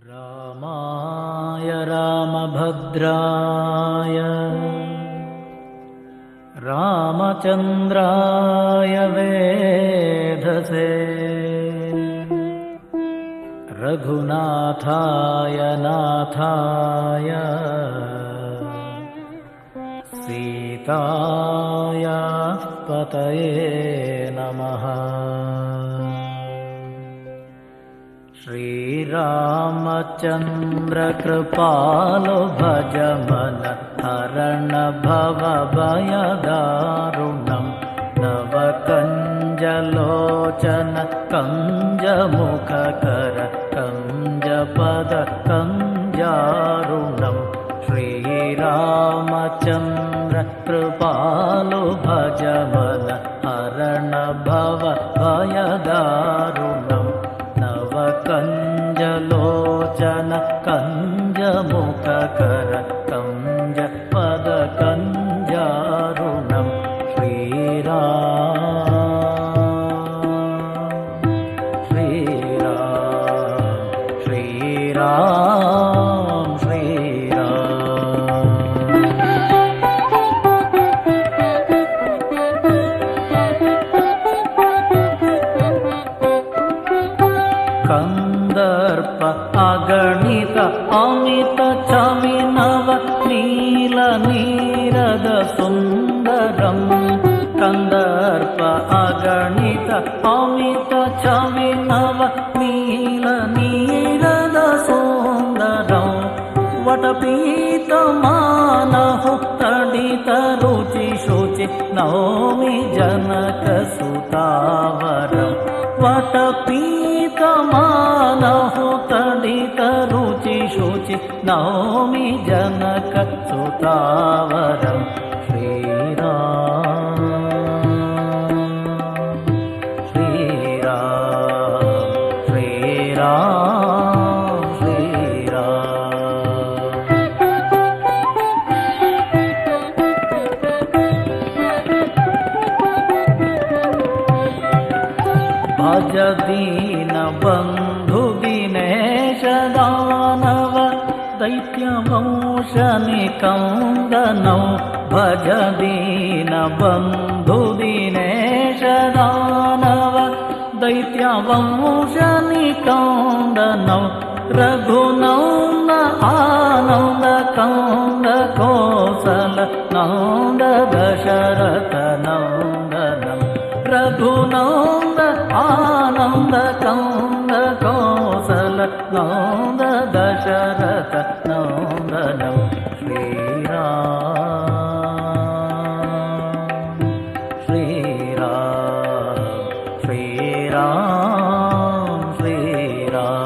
रामाय रामभद्राय रामचन्द्राय वेधसे रघुनाथाय नाथाय सीतायाः पतये नमः। श्रीरामचन्द्र कृपालो भज मन हरण भव भयदारुणं नवकञ्जलोचन कञ्जमुखकर कञ्जपद कञ्जारुणं श्रीरामचन्द्र कृपालो भज मन हरण भव भयदारुणं नवकञ्जलोचन कञ्जमुखकर कञ्जपद कञ्जारुणं कंदर्प अगणित अमित छविनव नील नीरद सुंदरम कंदर्प अगणित अमित छविनव नील नीरद सुंदरम वटपीतमानहु तडित रुचि शुचि नौमि जनक सुतावरम् वटपीतमानहु तडित रुचि शुचि नौमि जनक सुतावरम् श्रीराम श्रीराम श्रीराम भज दीन बंधु दिनेश दानव दैत्य वंश निकंदनौ भज दीन बंधु दिनेश दानव दैत्य वंश निकंदनौ रघुनंदन आनंद कंद कौशल नंद दशरथ नंदनम् रघुनंदन आनंद कंद कौशल नंद दशरथ नंदनम् श्रीराम श्रीराम श्रीराम श्रीराम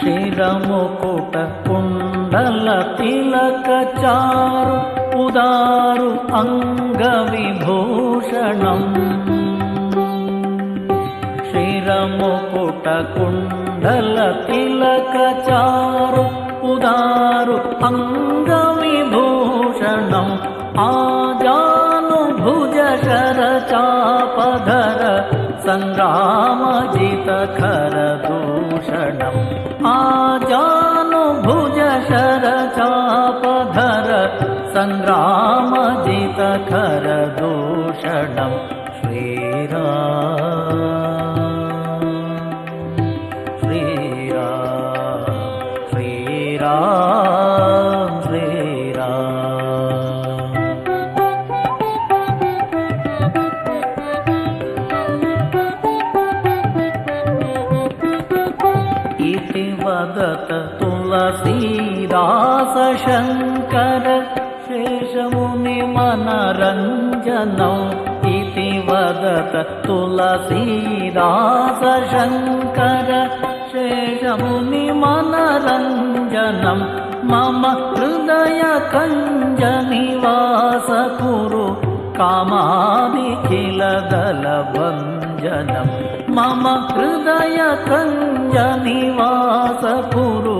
शिरमुकुट कुंडल तिलक चारु उदारु अंग विभूषणम् शिरमुकुट कुंडल तिलक चारु उदारु अंग विभूषणम् आजानुभुज शर चापधर संग्रामजित खर दूषणम् आजानुभुज शर चापधर संग्रामजित खर दूषणम् श्रीराम श्रीराम श्रीराम श्रीराम इति वदत तुलसीदास शंकर शेषमुनि मनरंजनौ इति वदत तुलसीदास शंकर शेषमुनि मनरंजनम् मम हृदय कंज निवास कुरु कामादिखिल दल भञ्जनम् मम हृदय कंज निवास कुरु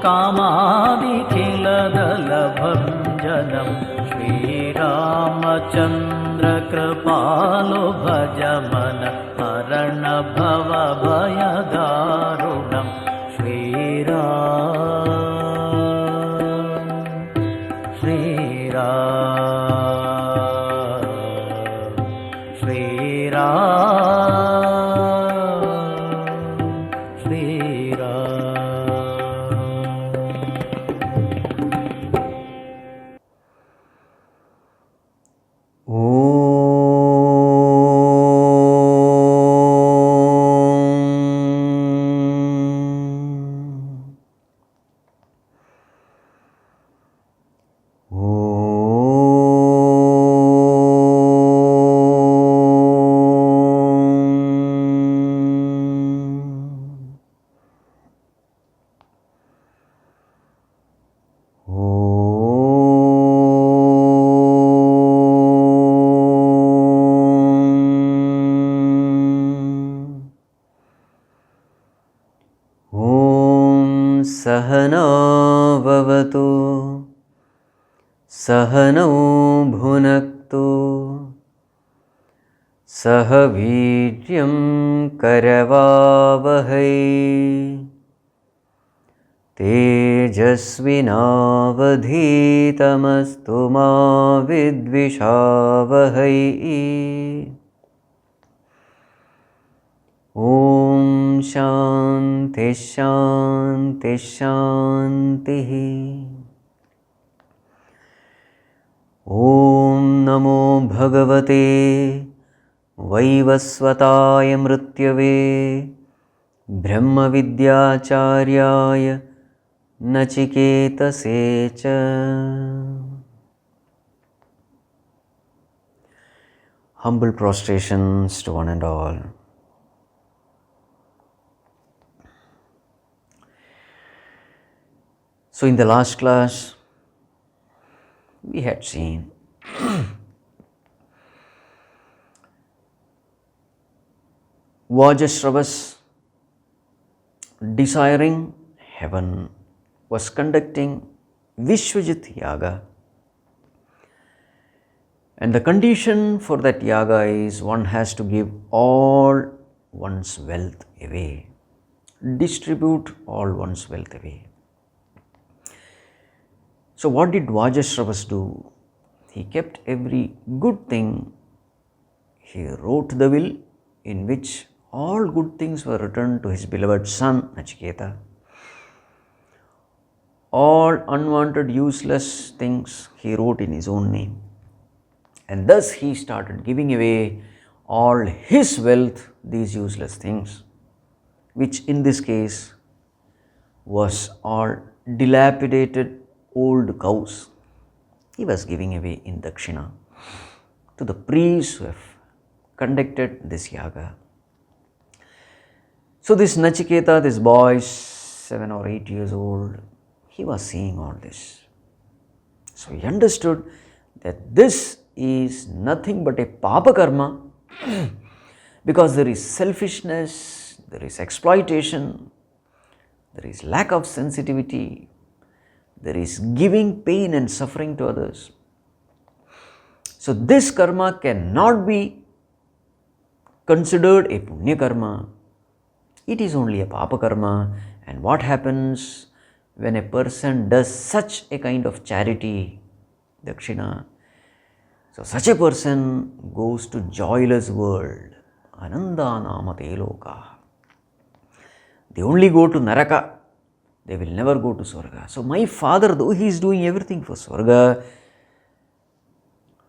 कामादिखिल दल भञ्जनम् भजनं श्रीरामचन्द्रकृपालो भज मन हरण भव भयदारुणं सहना भवतु सहनौ भुनक्तु सह वीर्यं करवावहै तेजस्विनावधीतमस्तु मा विद्विषावहै ॐ शान्ति शान्ति शान्तिः ॐ नमो भगवते वैवस्वताय मृत्यवे ब्रह्मविद्याचार्याय नचिकेतसे च Humble prostrations to one and all. So in the last class, we had seen Vajasravas, desiring heaven, was conducting Vishwajit Yaga. And the condition for that yaga is one has to give all one's wealth away, distribute all one's wealth away. So what did Vajasravas do? He kept every good thing. He wrote the will in which all good things were returned to his beloved son Nachiketa. All unwanted useless things he wrote in his own name. And thus he started giving away all his wealth, these useless things, which in this case was all dilapidated old cows. He was giving away in dakshina to the priests who have conducted this yaga. So this Nachiketa, this boy, 7 or 8 years old, he was seeing all this. So he understood that this is nothing but a papa karma because there is selfishness, there is exploitation, there is lack of sensitivity, there is giving pain and suffering to others. So this karma cannot be considered a punya karma. It is only a papa karma. And what happens when a person does such a kind of charity, dakshina? So such a person goes to joyless world, ananda namate loka. They only go to naraka, they will never go to Swarga. So my father, though he is doing everything for Swarga,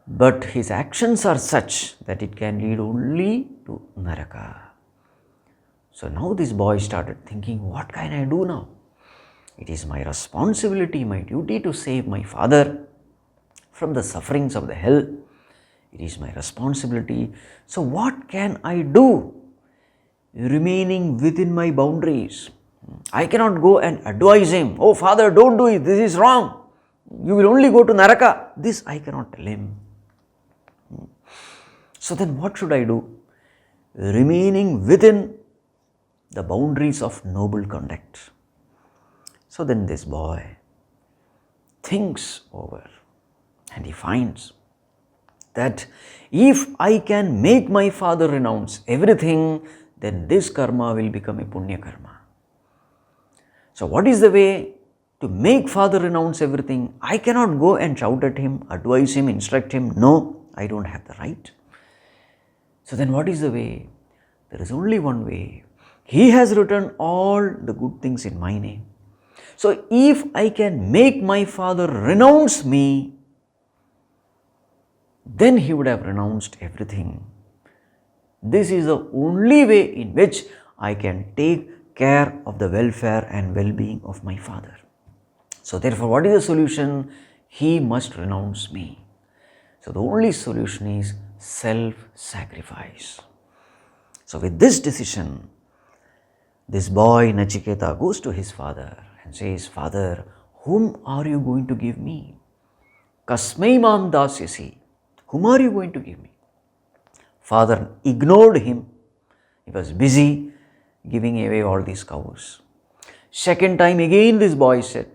but his actions are such that it can lead only to Naraka. So now this boy started thinking, what can I do now? It is my responsibility, my duty to save my father from the sufferings of the hell. It is my responsibility. So what can I do remaining within my boundaries? I cannot go and advise him, oh father, don't do it, this is wrong. You will only go to Naraka. This I cannot tell him. So then what should I do? Remaining within the boundaries of noble conduct. So then this boy thinks over And he finds that if I can make my father renounce everything, then this karma will become a punya karma. So what is the way to make father renounce everything? I cannot go and shout at him, advise him, instruct him. No, I don't have the right. So then what is the way? There is only one way. He has written all the good things in my name. So if I can make my father renounce me, then he would have renounced everything. This is the only way in which I can take care of the welfare and well-being of my father. So therefore, what is the solution? He must renounce me. So the only solution is self-sacrifice. So with this decision, this boy Nachiketa goes to his father and says, Father, whom are you going to give me? Kasmai mam dasyasi. Whom are you going to give me? Father ignored him. He was busy giving away all these cows. Second time again this boy said.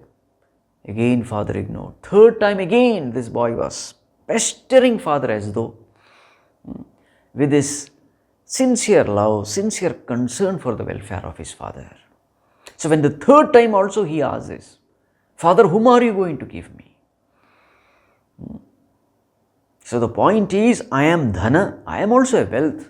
Again father ignored. Third time again this boy was pestering father as though with this sincere love, sincere concern for the welfare of his father. So when the third time also he asks this, Father, whom are you going to give me? So the point is, I am dhana, I am also a wealth.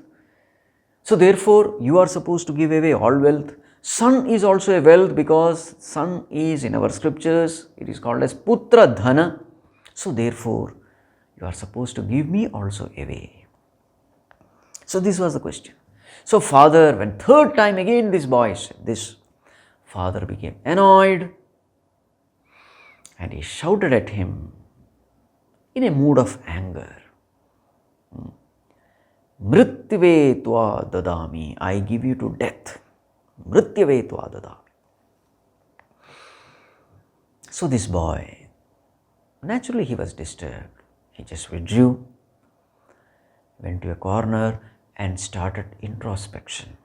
So therefore, you are supposed to give away all wealth. Son is also a wealth because son is in our scriptures, it is called as putra dhana. So therefore, you are supposed to give me also away. So this was the question. So father, when third time again this boy said this, father became annoyed and he shouted at him in a mood of anger. Mrityave tva dadami, I give you to death. Mrityave tva dadami. So this boy, naturally he was disturbed. He just withdrew, went to a corner and started introspection.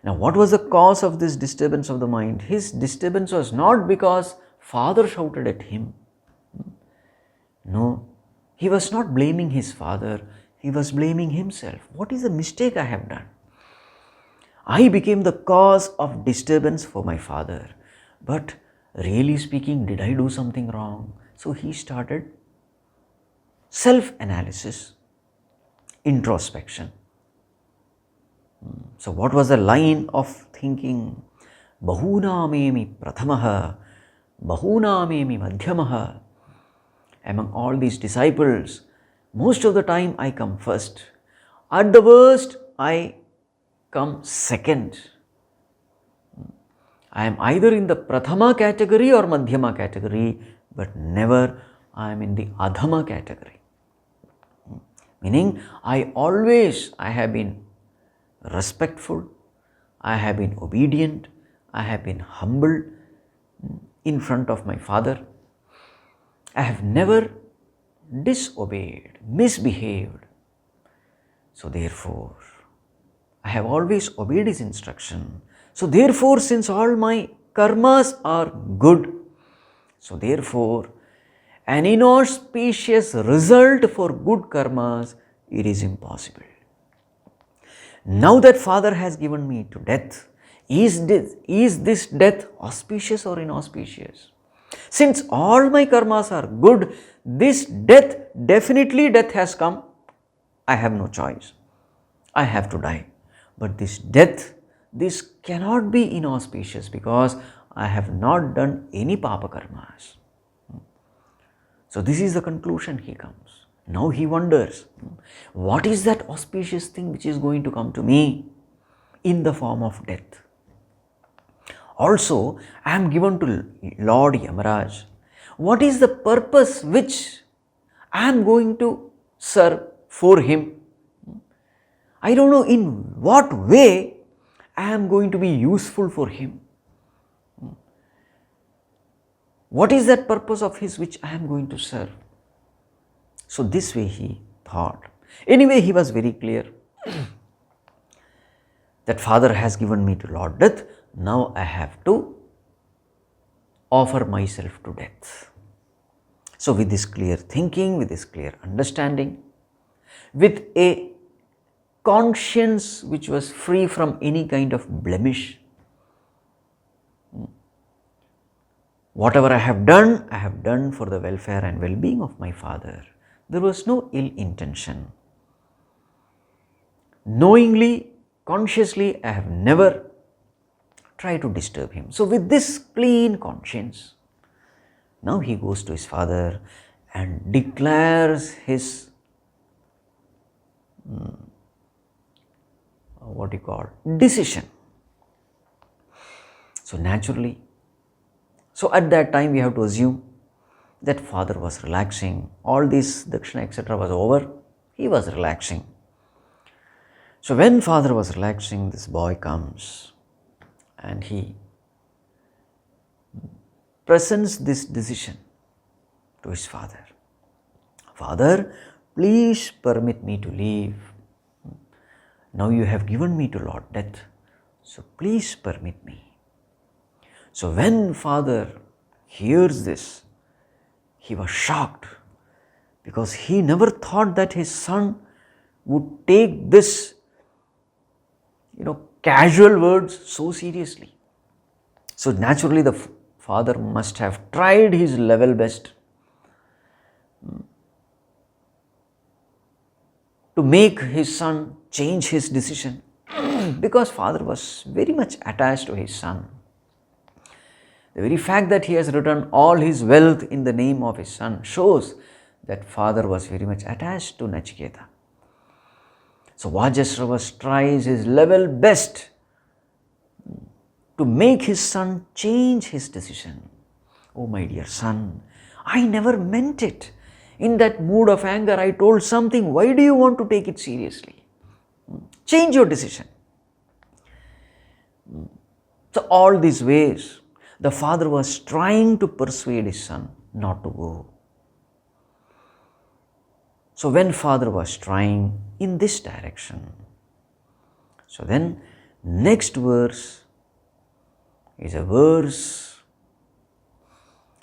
Now what was the cause of this disturbance of the mind? His disturbance was not because father shouted at him. No, he was not blaming his father, he was blaming himself. What is the mistake I have done? I became the cause of disturbance for my father. But really speaking, did I do something wrong? So he started self-analysis, introspection. So what was the line of thinking? Bahunamemi prathamaha, bahunamemi madhyamaha. Among all these disciples, most of the time I come first. At the worst, I come second. I am either in the prathama category or madhyama category, but never I am in the adhama category. Meaning, I have been respectful, I have been obedient, I have been humble in front of my father. I have never disobeyed, misbehaved. So therefore, I have always obeyed his instruction. So therefore, since all my karmas are good, so therefore, an inauspicious result for good karmas, it is impossible. Now that father has given me to death, is this death auspicious or inauspicious? Since all my karmas are good, this death, definitely death has come. I have no choice. I have to die. But this death, this cannot be inauspicious because I have not done any papa karmas. So this is the conclusion he comes. Now he wonders, what is that auspicious thing which is going to come to me in the form of death? Also, I am given to Lord Yamaraj. What is the purpose which I am going to serve for him? I don't know in what way I am going to be useful for him. What is that purpose of his which I am going to serve? So this way he thought. Anyway, he was very clear that father has given me to Lord Death. Now I have to offer myself to death. So with this clear thinking, with this clear understanding, with a conscience which was free from any kind of blemish, whatever I have done for the welfare and well-being of my father. There was no ill intention. Knowingly, consciously, I have never tried to disturb him. So with this clean conscience, now he goes to his father and declares his decision. So naturally, so at that time we have to assume that father was relaxing, all this dakshina etc. was over, he was relaxing. So when father was relaxing, this boy comes and he presents this decision to his father. Father, please permit me to leave. Now you have given me to Lord Death, so please permit me. So when father hears this, he was shocked because he never thought that his son would take this, casual words so seriously. So naturally the father must have tried his level best to make his son change his decision because father was very much attached to his son. The very fact that he has returned all his wealth in the name of his son shows that father was very much attached to Nachiketa. So Vajasrava tries his level best to make his son change his decision. Oh my dear son, I never meant it. In that mood of anger, I told something. Why do you want to take it seriously? Change your decision. So all these ways, the father was trying to persuade his son not to go. So when father was trying in this direction, so then next verse is a verse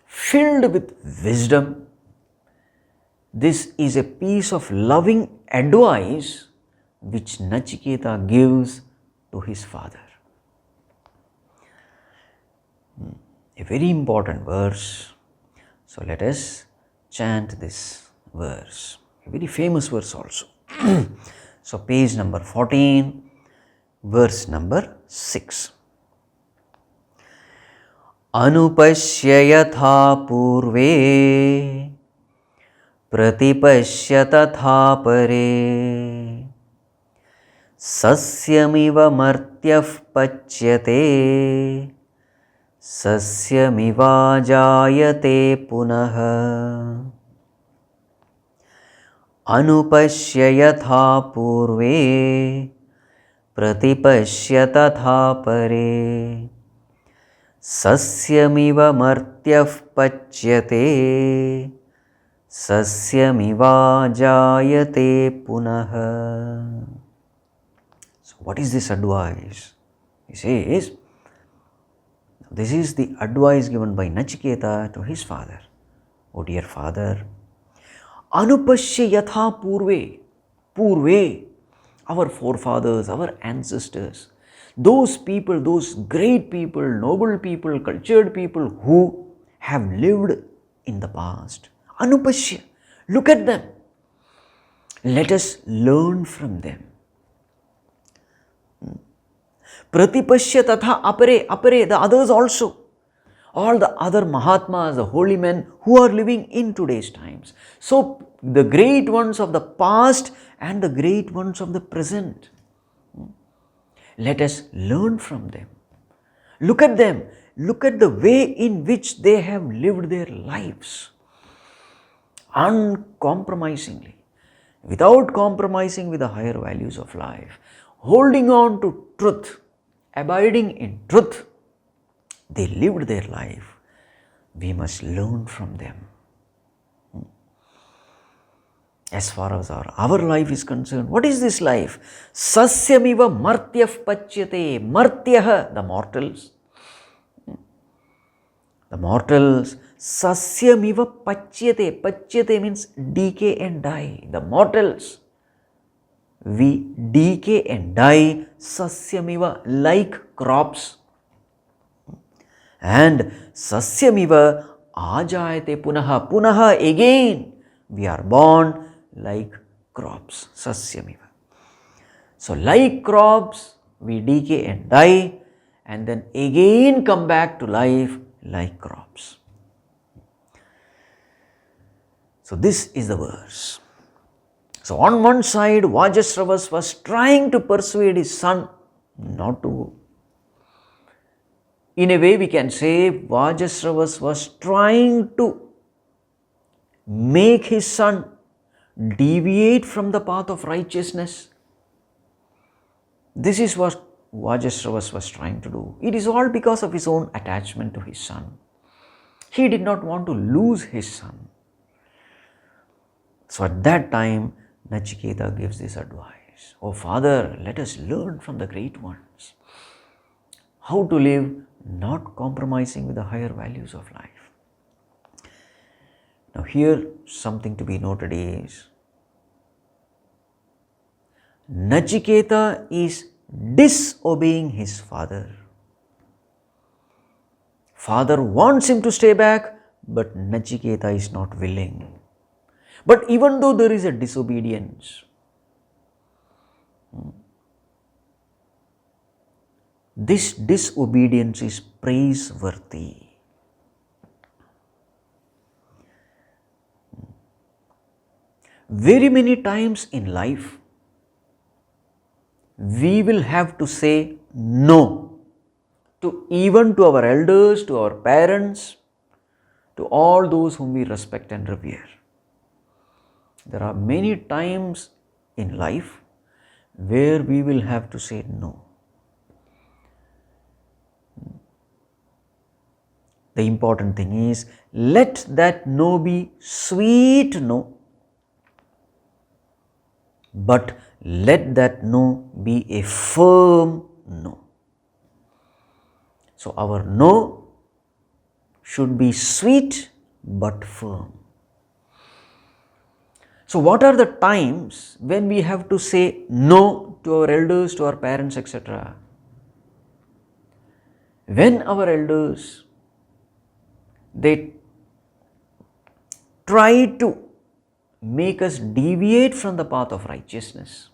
filled with wisdom. This is a piece of loving advice which Nachiketa gives to his father. A very important verse. So let us chant this verse. A very famous verse also. So page number 14, verse number 6. Anupashya yatha purve pratipashya tatha pare sasyamiva martyah pachyate sasyamiva jayate punah. Anupashya yatha purve pratipashya tatha pare sasyamiva martyah pachyate sasyamiva jayate punah. So what is this advice? He says, this is the advice given by Nachiketa to his father. Oh dear father, Anupashya yatha purve. Purve, our forefathers, our ancestors, those people, those great people, noble people, cultured people who have lived in the past. Anupashya, look at them. Let us learn from them. Pratipashya tatha apare, the others also. All the other Mahatmas, the holy men who are living in today's times. So the great ones of the past and the great ones of the present. Let us learn from them. Look at them. Look at the way in which they have lived their lives. Uncompromisingly, without compromising with the higher values of life, holding on to truth, abiding in truth, they lived their life. We must learn from them. As far as our life is concerned, what is this life? Sasyamiva martyah pachyate. Martyah, the mortals. The mortals, sasyamiva pachyate. Pachyate means decay and die. The mortals, we decay and die sasyamiva, like crops. And sasyamiva ajayate punaha. Punaha, again we are born like crops. Sasyamiva. So like crops, we decay and die, and then again come back to life like crops. So this is the verse. So on one side, Vajasravas was trying to persuade his son not to go. In a way, we can say Vajasravas was trying to make his son deviate from the path of righteousness. This is what Vajasravas was trying to do. It is all because of his own attachment to his son. He did not want to lose his son. So at that time, Nachiketa gives this advice. Oh father, let us learn from the great ones how to live not compromising with the higher values of life. Now here something to be noted is, Nachiketa is disobeying his father. Father wants him to stay back, but Nachiketa is not willing. But even though there is a disobedience, this disobedience is praiseworthy. Very many times in life, we will have to say no to even to our elders, to our parents, to all those whom we respect and revere. There are many times in life where we will have to say no. The important thing is, let that no be sweet no, but let that no be a firm no. So our no should be sweet but firm. So what are the times when we have to say no to our elders, to our parents, etc.? When our elders, they try to make us deviate from the path of righteousness,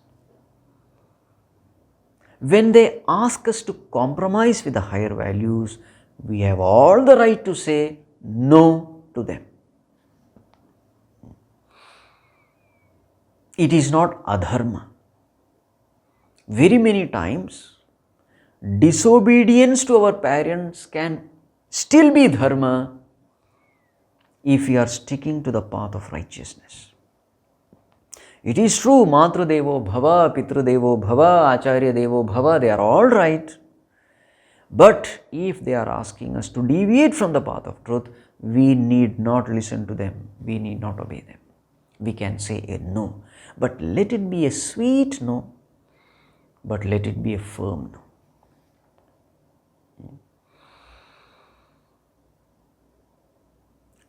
when they ask us to compromise with the higher values, we have all the right to say no to them. It is not adharma. Very many times, disobedience to our parents can still be dharma if we are sticking to the path of righteousness. It is true, Matra Devo Bhava, Pitra Devo Bhava, Acharya Devo Bhava, they are all right. But if they are asking us to deviate from the path of truth, we need not listen to them, we need not obey them. We can say a no, but let it be a sweet no, but let it be a firm no.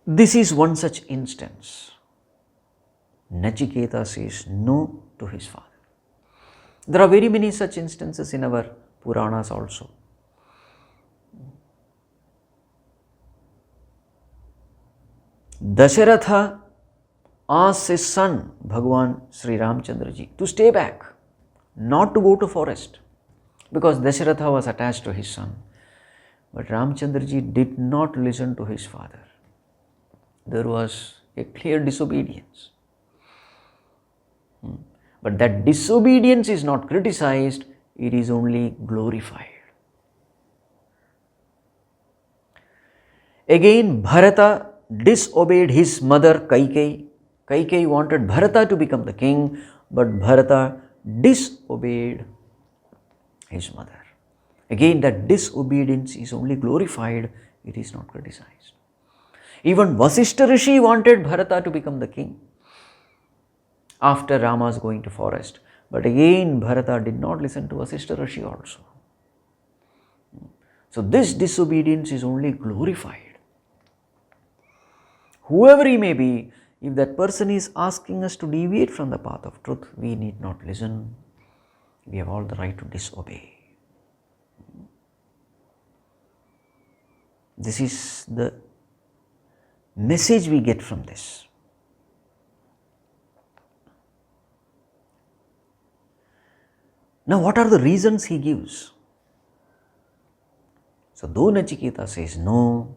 This is one such instance. Nachiketa says no to his father. There are very many such instances in our Puranas also. Dasharatha asked his son, Bhagwan Sri Ramchandra ji, to stay back, not to go to forest, because Dasharatha was attached to his son. But Ramchandra ji did not listen to his father. There was a clear disobedience. But that disobedience is not criticized, it is only glorified. Again, Bharata disobeyed his mother Kaikeyi. Kaikeyi wanted Bharata to become the king, but Bharata disobeyed his mother. Again, that disobedience is only glorified, it is not criticized. Even Vasishtha Rishi wanted Bharata to become the king after Rama's going to forest. But again, Bharata did not listen to Vasishtha Rishi also. So this disobedience is only glorified. whoever he may be, if that person is asking us to deviate from the path of truth, we need not listen. We have all the right to disobey. This is the message we get from this. Now, what are the reasons he gives? So, though Nachiketa says no,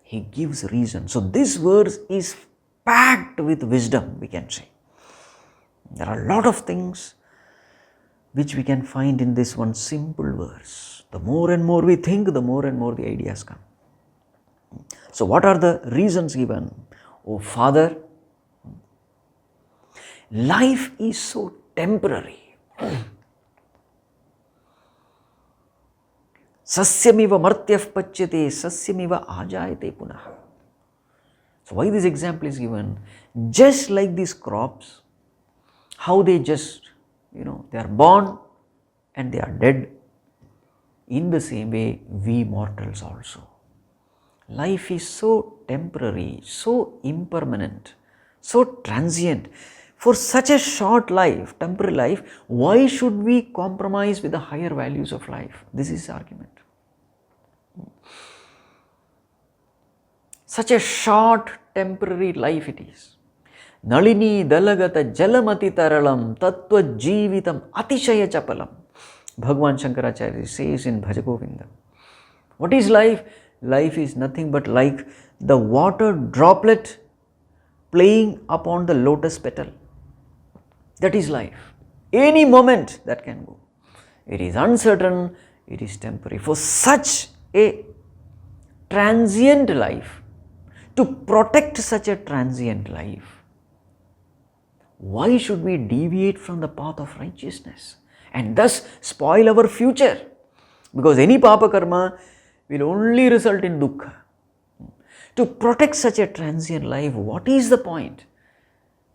he gives reason. So, this verse is packed with wisdom, we can say. There are a lot of things which we can find in this one simple verse. The more and more we think, the more and more the ideas come. So, what are the reasons given? Oh Father, life is so temporary. Sasyamiva martyaf pachyate, sasyamiva ajayate punah. So, why this example is given? Just like these crops, how they just, they are born and they are dead. In the same way, we mortals also. Life is so temporary, so impermanent, so transient. For such a short life, temporary life, why should we compromise with the higher values of life? This is the argument. Such a short temporary life it is. Nalini dalagata jalamati taralam tattva jeevitam atishaya chapalam. Bhagwan Shankaracharya says in Bhajagovinda. What is life? Life is nothing but like the water droplet playing upon the lotus petal. That is life. Any moment that can go. It is uncertain, it is temporary. For such a transient life, to protect such a transient life, why should we deviate from the path of righteousness and thus spoil our future? Because any papa karma will only result in dukkha. To protect such a transient life, what is the point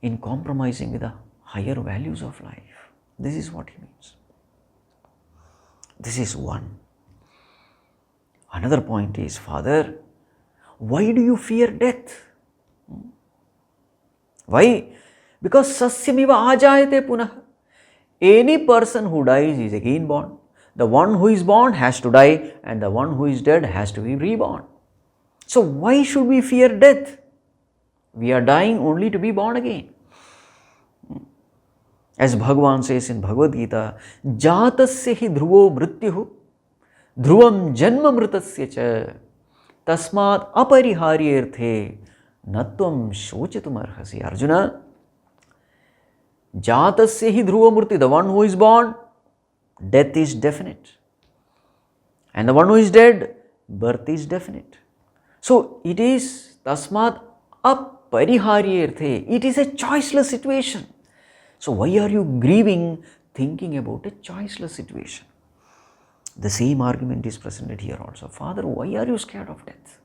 in compromising with the higher values of life? This is what he means. This is one. Another point is, Father, why do you fear death? Why? Because sasyamiva ajayate punah. Any person who dies is again born. The one who is born has to die, and the one who is dead has to be reborn. So why should we fear death? We are dying only to be born again. As Bhagavan says in Bhagavad Gita, Jatasya hi dhruvo mrityuhu dhruvam janma mritasya cha tasmat apariharyarthe natvam shochitum arhasi. Arjuna, Jatasya hi dhruva murti, the one who is born, death is definite. And the one who is dead, birth is definite. So it is tasmat apariharyarthe. It is a choiceless situation. So why are you grieving, thinking about a choiceless situation? The same argument is presented here also. Father, why are you scared of death?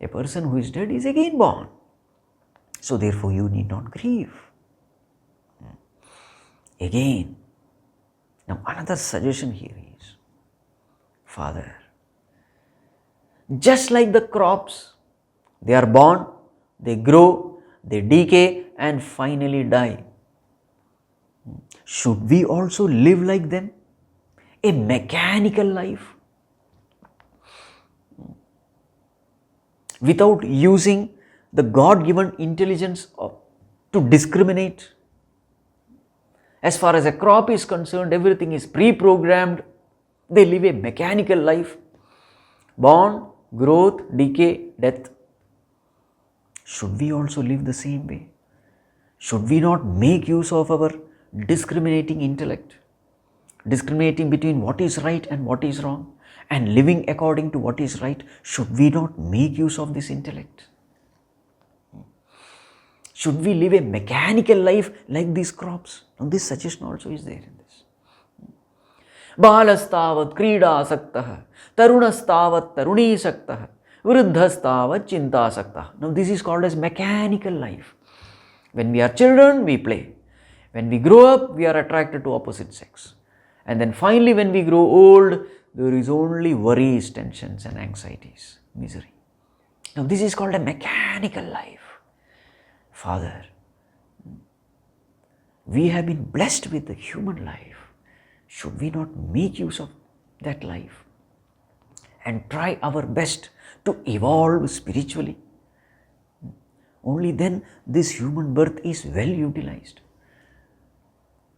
A person who is dead is again born. So therefore you need not grieve. Again, now another suggestion here is, Father, just like the crops, they are born, they grow, they decay and finally die. Should we also live like them? A mechanical life? Without using the God-given intelligence to discriminate? As far as a crop is concerned, everything is pre-programmed. They live a mechanical life. Born, growth, decay, death. Should we also live the same way? Should we not make use of our discriminating intellect? Discriminating between what is right and what is wrong, and living according to what is right. Should we not make use of this intellect? Should we live a mechanical life like these crops? Now this suggestion also is there in this. Balastavat krida saktah, tarunastavat taruni saktah, vriddhastavat chinta saktah. Now this is called as mechanical life. When we are children, we play. When we grow up, we are attracted to opposite sex. And then finally when we grow old, there is only worries, tensions and anxieties, misery. Now this is called a mechanical life. Father, we have been blessed with the human life. Should we not make use of that life and try our best to evolve spiritually? Only then this human birth is well utilized.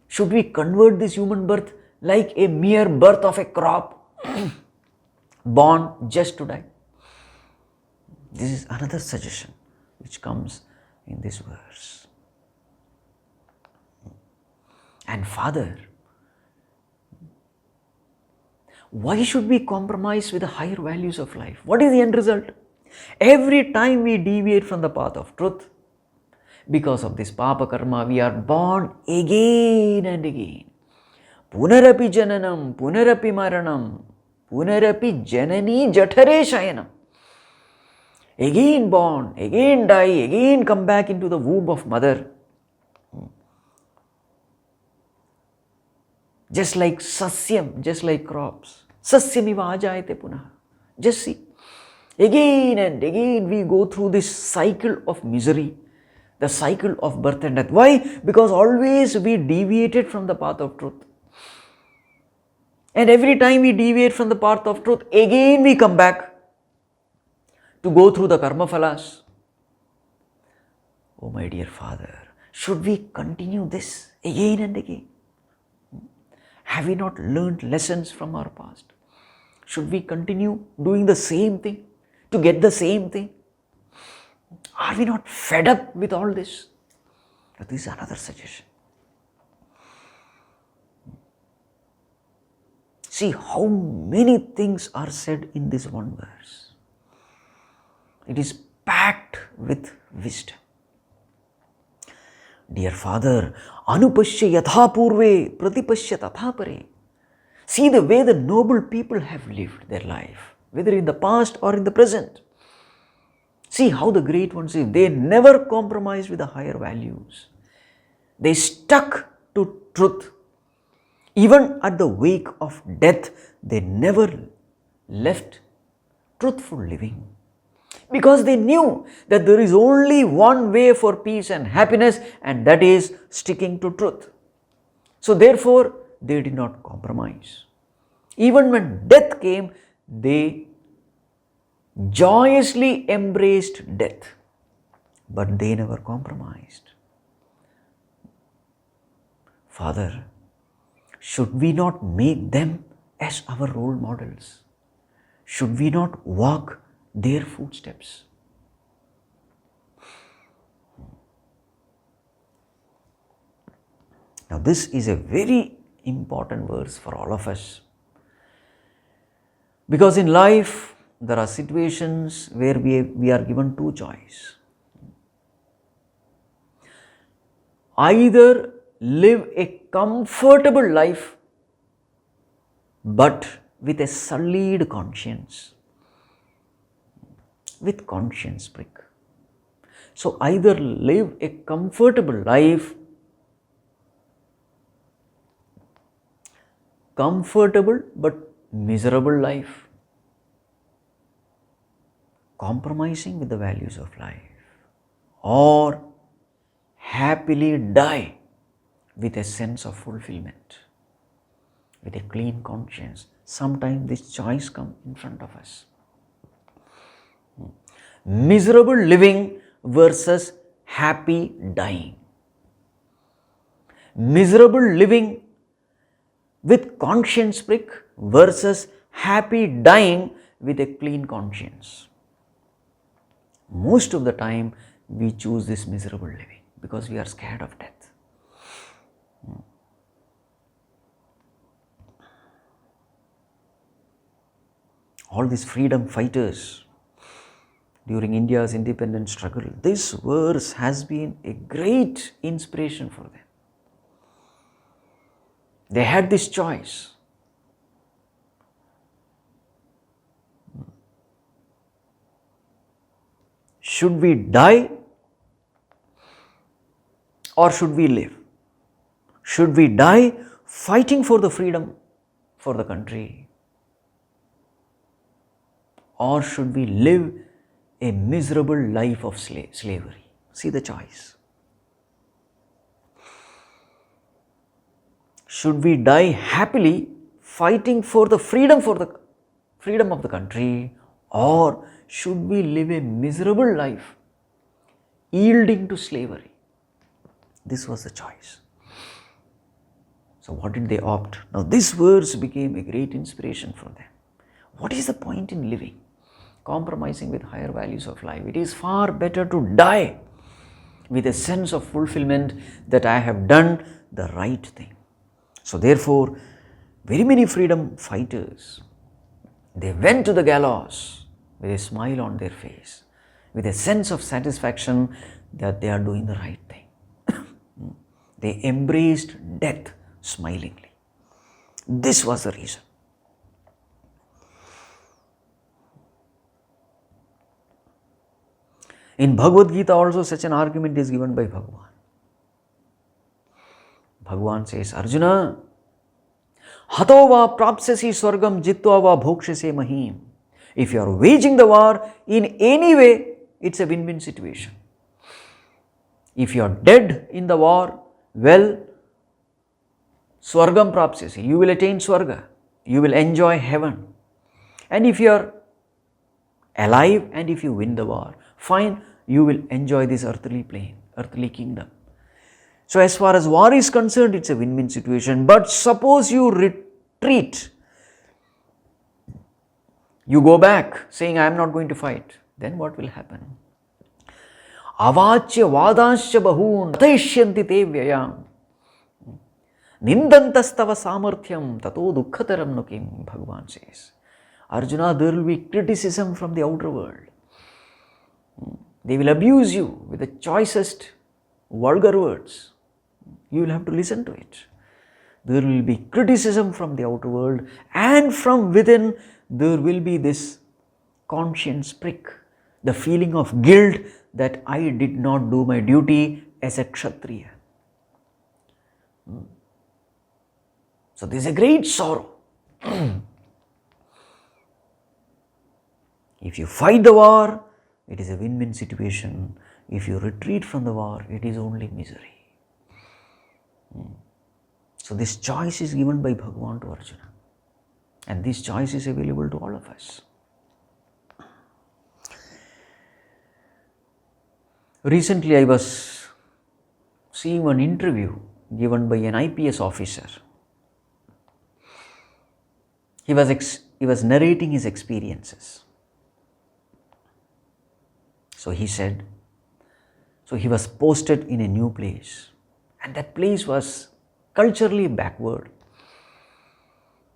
Should we convert this human birth like a mere birth of a crop born just to die? This is another suggestion which comes in this verse. And Father, why should we compromise with the higher values of life? What is the end result? Every time we deviate from the path of truth, because of this papa karma, we are born again and again. Punarapi jananam, punarapi maranam, punarapi janani jathare shayanam. Again born, again die, again come back into the womb of mother. Just like sasyam, just like crops. Sasyamiva ajayate punah. Just see. Again and again we go through this cycle of misery, the cycle of birth and death. Why? Because always we deviated from the path of truth. And every time we deviate from the path of truth, again we come back to go through the karma phalas. Oh my dear Father, should we continue this again and again? Have we not learned lessons from our past? Should we continue doing the same thing to get the same thing? Are we not fed up with all this? But this is another suggestion. See how many things are said in this one verse. It is packed with wisdom. Dear Father, anupashya yatha purve pratipashya tatha pare. See the way the noble people have lived their life, whether in the past or in the present. See how the great ones live. They never compromised with the higher values. They stuck to truth. Even at the wake of death, they never left truthful living. Because they knew that there is only one way for peace and happiness, and that is sticking to truth. So therefore, they did not compromise. Even when death came, they joyously embraced death, but they never compromised. Father, should we not make them as our role models? Should we not walk their footsteps? Now this is a very important verse for all of us, because in life there are situations where we are given two choices. Either live a comfortable life but with a sullied conscience, with conscience prick. So either live a comfortable life, comfortable but miserable life, compromising with the values of life, or happily die with a sense of fulfillment, with a clean conscience. Sometimes this choice comes in front of us. Miserable living versus happy dying. Miserable living with conscience prick versus happy dying with a clean conscience. Most of the time we choose this miserable living because we are scared of death. All these freedom fighters during India's independence struggle, this verse has been a great inspiration for them. They had this choice. Should we die or should we live? Should we die fighting for the freedom for the country? Or should we live a miserable life of slavery. See the choice. Should we die happily fighting for the freedom of the country, or should we live a miserable life yielding to slavery? This was the choice. So what did they opt? Now these words became a great inspiration for them. What is the point in living, compromising with higher values of life? It is far better to die with a sense of fulfillment that I have done the right thing. So therefore, very many freedom fighters, they went to the gallows with a smile on their face, with a sense of satisfaction that they are doing the right thing. They embraced death smilingly. This was the reason. In Bhagavad Gita also such an argument is given by Bhagavan. Bhagavan says, Arjuna, Hato va prapsyasi swargam jitva va bhokshase mahim. If you are waging the war in any way, it's a win-win situation. If you are dead in the war, well, swargam prapsyasi, you will attain swarga, you will enjoy heaven. And if you are alive and if you win the war, fine, you will enjoy this earthly plane, earthly kingdom. So as far as war is concerned, it's a win-win situation. But suppose you retreat, you go back saying, I am not going to fight, then what will happen? Avachya vadasya bahun taishyanti te vyayam nindantastava samarthyam tato dukkhataram nukim, Bhagavan says. Arjuna, there will be criticism from the outer world. They will abuse you with the choicest vulgar words. You will have to listen to it. There will be criticism from the outer world, and from within there will be this conscience prick, the feeling of guilt that I did not do my duty as a Kshatriya. So this is a great sorrow. If you fight the war, it is a win-win situation. If you retreat from the war, it is only misery. So this choice is given by Bhagavan to Arjuna, and this choice is available to all of us. Recently I was seeing one interview given by an IPS officer. He was narrating his experiences. So he said, so he was posted in a new place, and that place was culturally backward.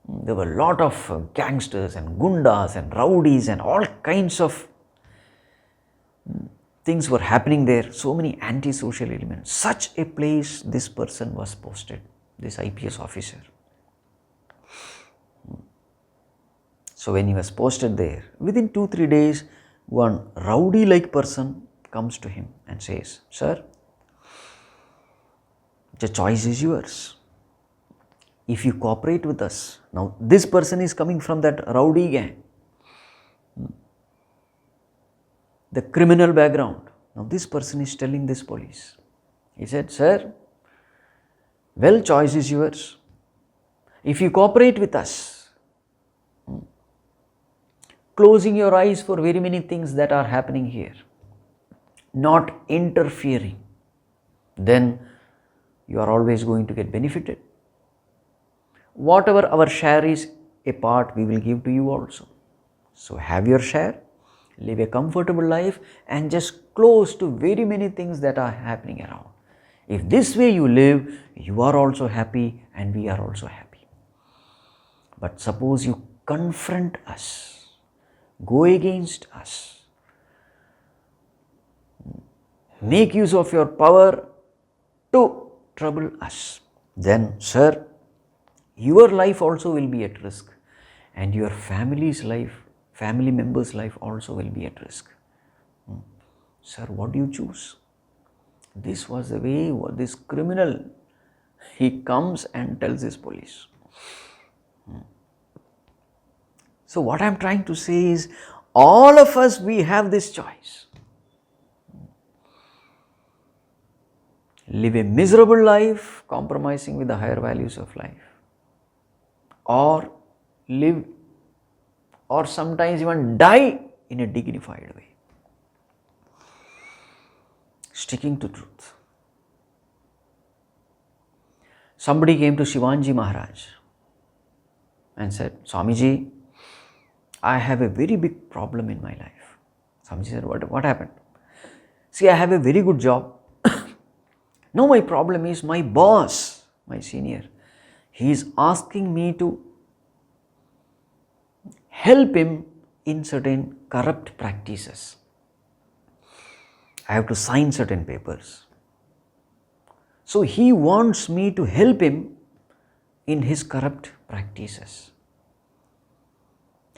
There were a lot of gangsters and gundas and rowdies and all kinds of things were happening there, so many anti-social elements. Such a place this person was posted, this IPS officer. So when he was posted there, within 2-3 days, one rowdy-like person comes to him and says, Sir, the choice is yours. If you cooperate with us, now this person is coming from that rowdy gang, the criminal background. Now this person is telling this police. He said, Sir, well, choice is yours. If you cooperate with us, closing your eyes for very many things that are happening here, not interfering, then you are always going to get benefited. Whatever our share is, a part we will give to you also. So have your share, live a comfortable life, and just close to very many things that are happening around. If this way you live, you are also happy and we are also happy. But suppose you confront us, go against us, make use of your power to trouble us, then, sir, your life also will be at risk, and your family's life, family members' life also will be at risk. Sir, what do you choose? This was the way this criminal, he comes and tells his police. So what I am trying to say is, All of us, we have this choice. Live a miserable life, compromising with the higher values of life, or live, or sometimes even die in a dignified way, sticking to truth. Somebody came to Shivanji Maharaj and said, Swamiji, I have a very big problem in my life. Swamiji said, what happened? See, I have a very good job. Now my problem is my boss, my senior, he is asking me to help him in certain corrupt practices. I have to sign certain papers. So he wants me to help him in his corrupt practices.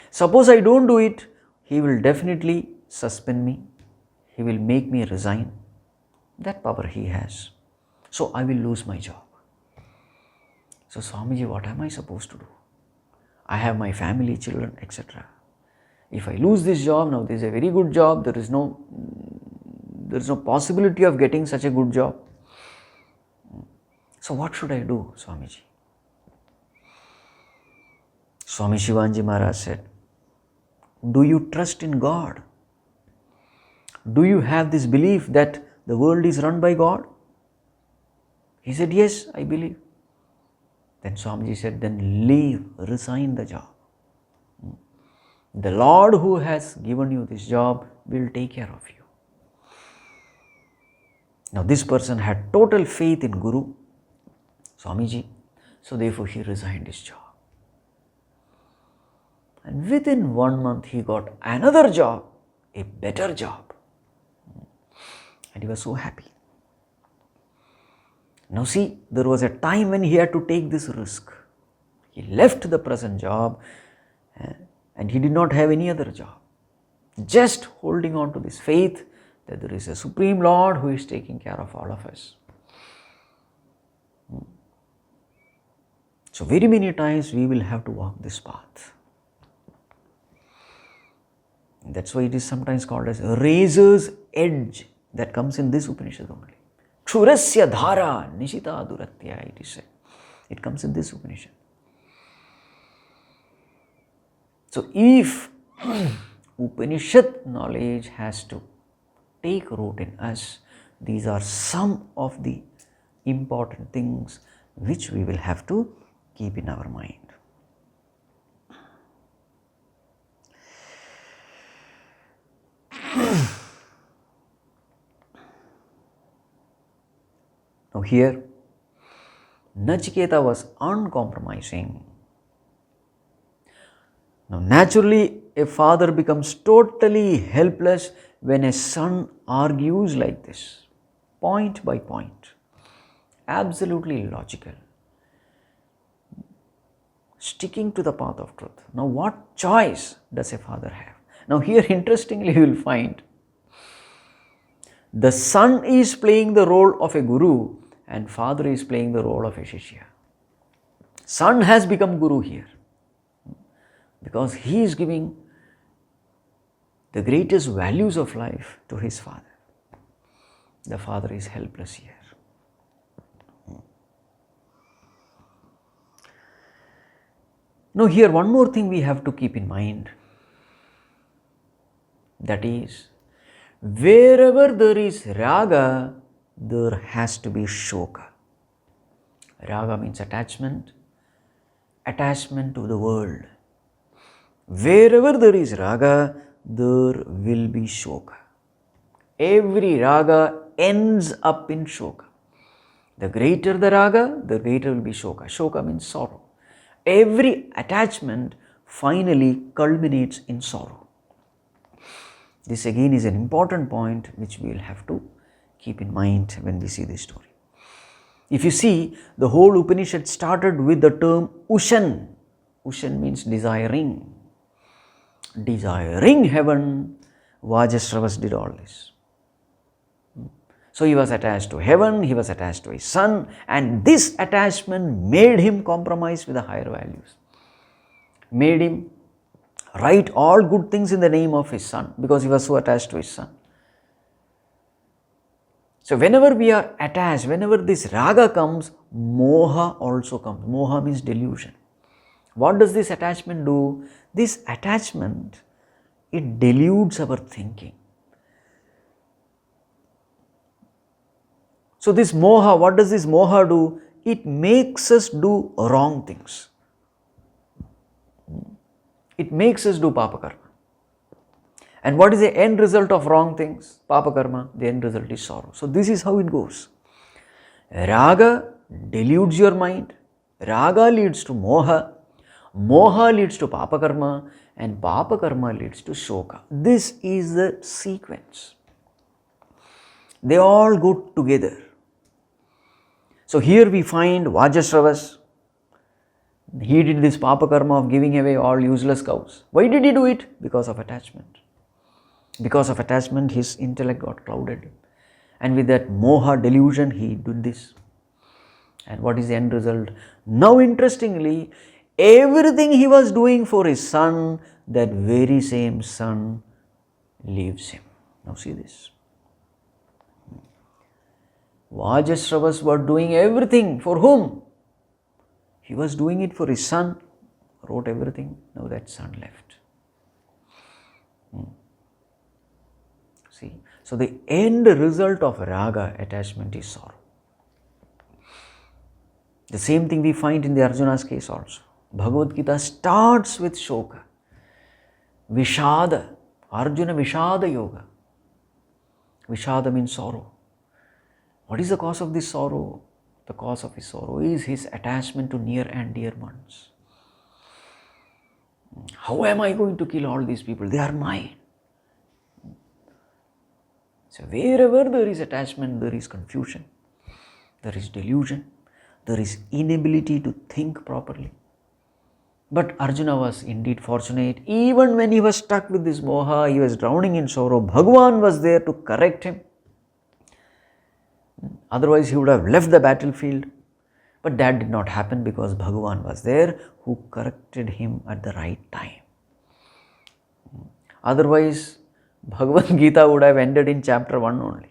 Suppose I don't do it, he will definitely suspend me. He will make me resign. That power he has. So I will lose my job. So Swamiji, what am I supposed to do? I have my family, children, etc. If I lose this job, now this is a very good job, there is no possibility of getting such a good job. So what should I do, Swamiji? Swami Shivanji Maharaj said, do you trust in God? Do you have this belief that the world is run by God? He said, yes, I believe. Then Swamiji said, then leave, resign the job. The Lord who has given you this job will take care of you. Now this person had total faith in Guru, Swamiji, so therefore he resigned his job. And within 1 month he got another job, a better job. And he was so happy. Now see, there was a time when he had to take this risk. He left the present job and he did not have any other job. Just holding on to this faith that there is a Supreme Lord who is taking care of all of us. So very many times we will have to walk this path. That's why it is sometimes called as a razor's edge that comes in this Upanishad only. Kshurasya dhara nishita duratya, it is said. It comes in this Upanishad. So if Upanishad knowledge has to take root in us, these are some of the important things which we will have to keep in our mind. Now here, Nachiketa was uncompromising. Now naturally, a father becomes totally helpless when a son argues like this, point by point, absolutely logical, sticking to the path of truth. Now what choice does a father have? Now here interestingly you will find the son is playing the role of a guru and father is playing the role of a shishya. Son has become guru here because he is giving the greatest values of life to his father. The father is helpless here. Now here one more thing we have to keep in mind, that is, wherever there is raga, there has to be shoka. Raga means attachment to the world. Wherever there is raga, there will be shoka. Every raga ends up in shoka. The greater the raga, the greater will be shoka. Shoka means sorrow. Every attachment finally culminates in sorrow. This again is an important point which we will have to keep in mind when we see this story. If you see, the whole Upanishad started with the term Ushan. Ushan means desiring. Desiring heaven, Vajasravas did all this. So he was attached to heaven, he was attached to his son, and this attachment made him compromise with the higher values, made him write all good things in the name of his son, because he was so attached to his son. So whenever we are attached, whenever this raga comes, moha also comes. Moha means delusion. What does this attachment do? This attachment, it deludes our thinking. So this moha, what does this moha do? It makes us do wrong things. It makes us do papa karma. And what is the end result of wrong things? Papa karma, the end result is sorrow. So this is how it goes. Raga deludes your mind. Raga leads to moha. Moha leads to papa karma. And papa karma leads to shoka. This is the sequence. They all go together. So here we find Vajasravas. He did this papa karma of giving away all useless cows. Why did he do it? Because of attachment. Because of attachment, his intellect got clouded. And with that moha delusion, he did this. And what is the end result? Now interestingly, everything he was doing for his son, that very same son leaves him. Now see this. Vajasravas were doing everything for whom? He was doing it for his son, wrote everything. Now that son left. See, so the end result of raga, attachment, is sorrow. The same thing we find in the Arjuna's case also. Bhagavad Gita starts with shoka, vishada, Arjuna vishada yoga. Vishada means sorrow. What is the cause of this sorrow? The cause of his sorrow is his attachment to near and dear ones. How am I going to kill all these people? They are mine. So wherever there is attachment, there is confusion, there is delusion, there is inability to think properly. But Arjuna was indeed fortunate. Even when he was stuck with this moha, he was drowning in sorrow, Bhagavan was there to correct him. Otherwise he would have left the battlefield. But that did not happen because Bhagavan was there who corrected him at the right time. Otherwise, Bhagavad Gita would have ended in chapter 1 only.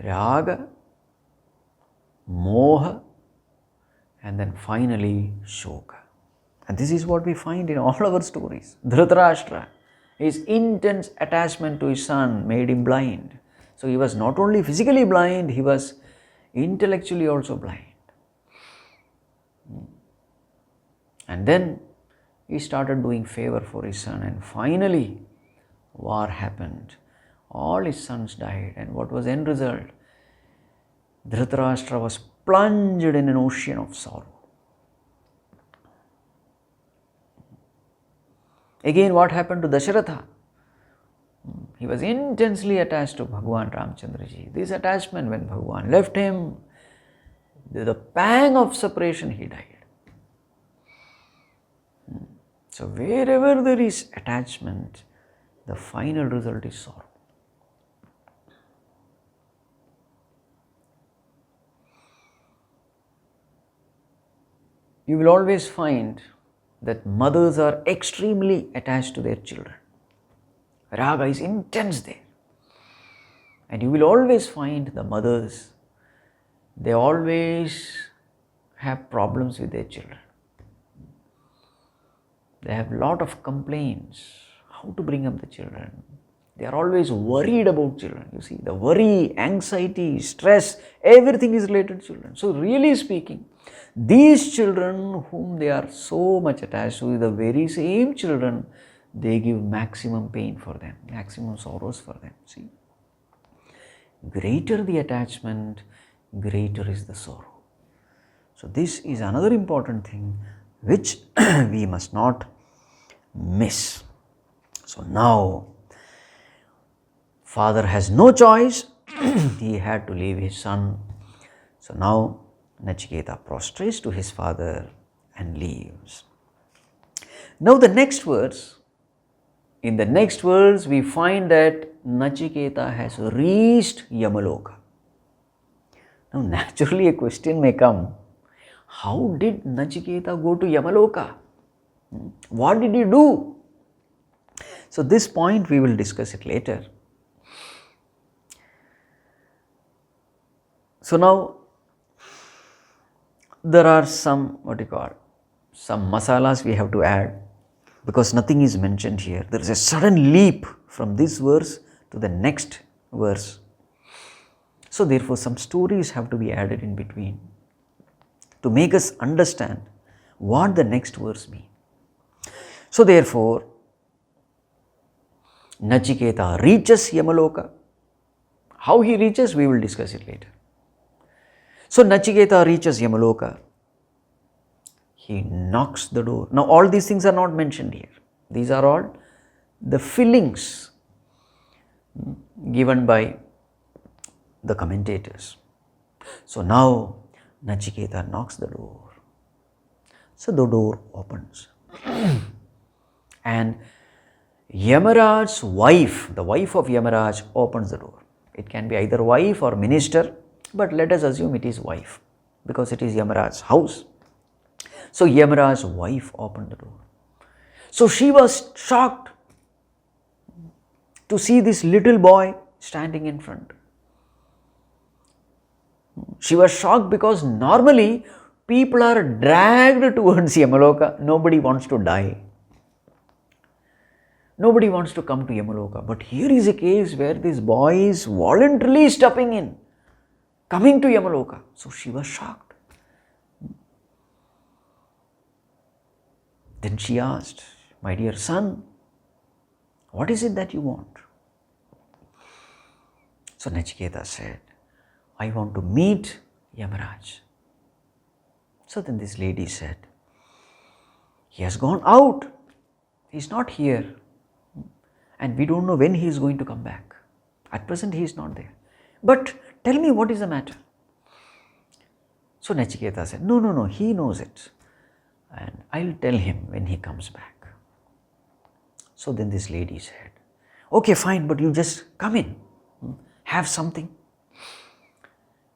Raga, moha, and then finally shoka. And this is what we find in all our stories. Dhritarashtra, his intense attachment to his son made him blind. So he was not only physically blind, he was intellectually also blind. And then he started doing favor for his son, and finally war happened. All his sons died, and what was the end result? Dhritarashtra was plunged in an ocean of sorrow. Again, what happened to Dasharatha? He was intensely attached to Bhagavan Ramchandraji. This attachment, when Bhagavan left him, the pang of separation, he died. So wherever there is attachment, the final result is sorrow. You will always find that mothers are extremely attached to their children. Raga is intense there. And you will always find the mothers, they always have problems with their children. They have a lot of complaints, how to bring up the children. They are always worried about children. You see, the worry, anxiety, stress, everything is related to children. So really speaking, these children whom they are so much attached to, the very same children, they give maximum pain for them, maximum sorrows for them. See, greater the attachment, greater is the sorrow. So this is another important thing which we must not miss. So now, father has no choice, he had to leave his son. So now Nachiketa prostrates to his father and leaves. Now the next verse, in the next verse we find that Nachiketa has reached Yamaloka. Now naturally a question may come, How did Nachiketa go to Yamaloka? What did he do? So this point we will discuss it later. So now there are some some masalas we have to add, because nothing is mentioned here. There is a sudden leap from this verse to the next verse. So therefore some stories have to be added in between to make us understand what the next verse means. So therefore Nachiketa reaches Yamaloka. How he reaches, we will discuss it later. So Nachiketa reaches Yamaloka. He knocks the door. Now all these things are not mentioned here. These are all the fillings given by the commentators. So now Nachiketa knocks the door. So the door opens. And Yamaraj's wife, the wife of Yamaraj, opens the door. It can be either wife or minister, but let us assume it is wife, because it is Yamaraj's house. So Yamaraj's wife opened the door. So she was shocked to see this little boy standing in front. She was shocked because normally people are dragged towards Yamaloka. Nobody wants to die. Nobody wants to come to Yamaloka. But here is a case where this boy is voluntarily stepping in, coming to Yamaloka. So she was shocked. Then she asked, "My dear son, what is it that you want?" So Nachiketa said, "I want to meet Yamaraj." So then this lady said, "He has gone out. He is not here. And we don't know when he is going to come back. At present he is not there. But tell me, what is the matter?" So Nachiketa said, No, he knows it. And I'll tell him when he comes back." So then this lady said, "Okay, fine, but you just come in. Have something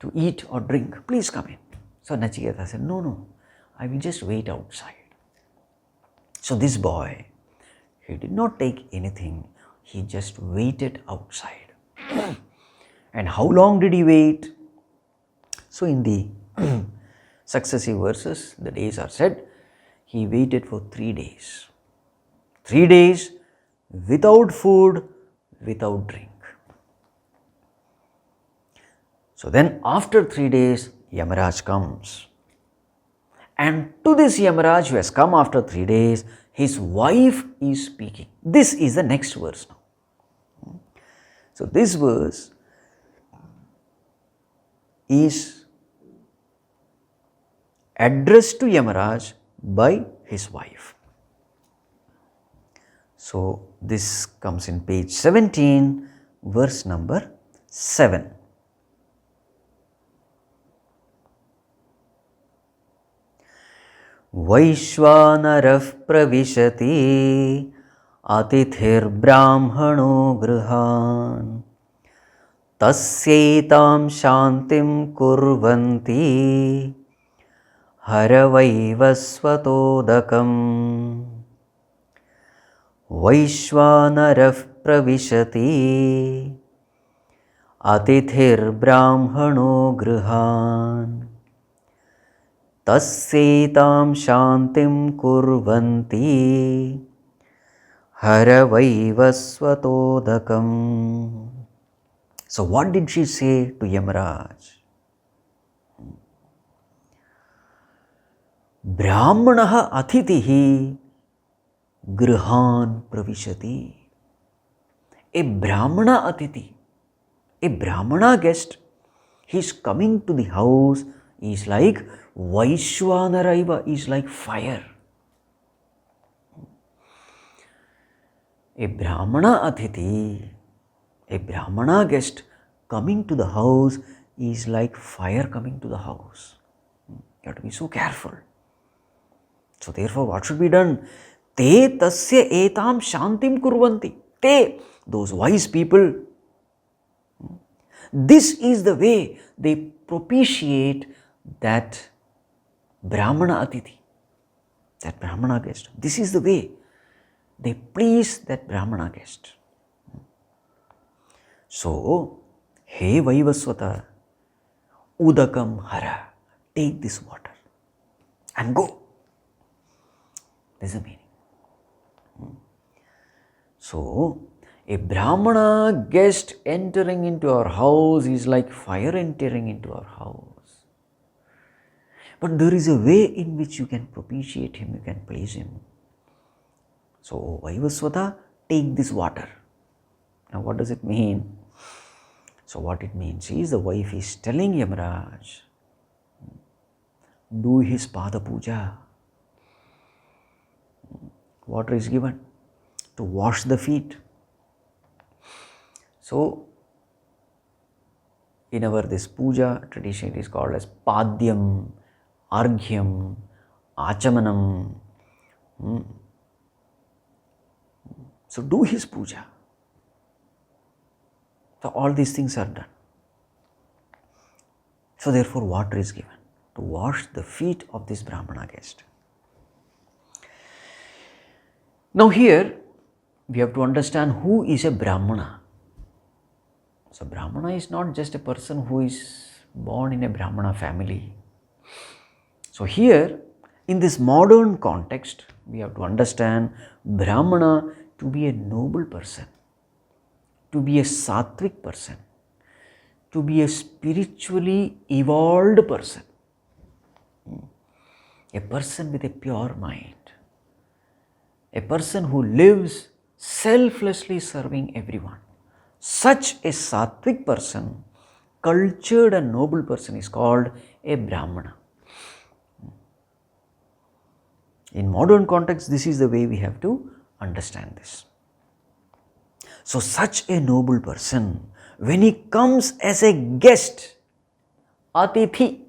to eat or drink. Please come in." So Nachiketa said, No, I will just wait outside." So this boy, he did not take anything. He just waited outside. And how long did he wait? So in the successive verses, the days are said, he waited for 3 days. 3 days without food, without drink. So then after 3 days, Yamaraj comes. And to this Yamaraj who has come after 3 days, his wife is speaking. This is the next verse now. So this verse is addressed to Yamaraj by his wife. So this comes in page 17, verse number 7. वैश्वानरः प्रविशति अतिथिर्ब्राह्मणो गृहान् तस्यैतां शान्तिं कुर्वन्ति हरवैवस्वतोदकम् वैश्वानरः प्रविशति अतिथिर्ब्राह्मणो गृहान् तस्यैतां शान्तिं कुर्वन्ति हरवैवस्वतोदकम्. So what did she say to Yamaraj? Brahmanah atitihi grihan pravishati. A Brahmana atiti, a Brahmana guest, he is coming to the house, he is like Vaishwanaraiva, is like fire. A Brahmana atiti, a Brahmana guest coming to the house is like fire coming to the house. You have to be so careful. So therefore what should be done? Te tasya etam shantim kurvanti. Te, those wise people, this is the way they propitiate that Brahmana Atithi, that Brahmana guest. This is the way they please that Brahmana guest. So, He Vaivasvata, Udakam Hara, take this water and go. There's a meaning. So, a Brahmana guest entering into our house is like fire entering into our house. But there is a way in which you can propitiate him, you can please him. So, Vaivasvata, take this water. Now, what does it mean? So, what it means is the wife is telling Yamaraj, do his Pada Puja. Water is given to wash the feet. So, in our this puja tradition, it is called as Padyam, Arghyam, Achamanam. So, do his puja. So, all these things are done. So, therefore, water is given to wash the feet of this Brahmana guest. Now, here we have to understand who is a Brahmana. So, Brahmana is not just a person who is born in a Brahmana family. So, here in this modern context, we have to understand Brahmana to be a noble person, to be a sattvic person, to be a spiritually evolved person, a person with a pure mind, a person who lives selflessly serving everyone. Such a sattvic person, cultured and noble person is called a Brahmana. In modern context, this is the way we have to understand this. So, such a noble person, when he comes as a guest, Atithi,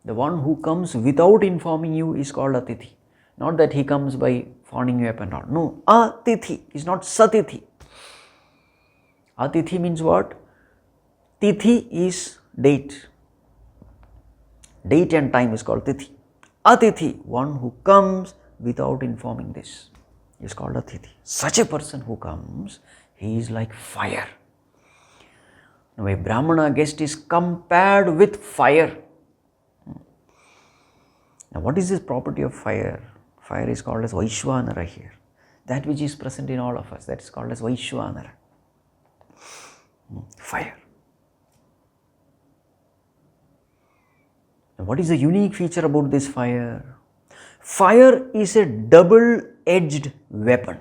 the one who comes without informing you is called Atithi. Not that he comes by phoning you up and all. No, Atithi is not Satithi. Atithi means what? Tithi is date. Date and time is called Tithi. Atithi, one who comes without informing this, is called Atithi. Such a person who comes, he is like fire. Now, a Brahmana guest is compared with fire. Now, what is this property of fire? Fire is called as Vaishwanara here. That which is present in all of us, that is called as Vaishwanara. Fire. Now, what is the unique feature about this fire? Fire is a double-edged weapon.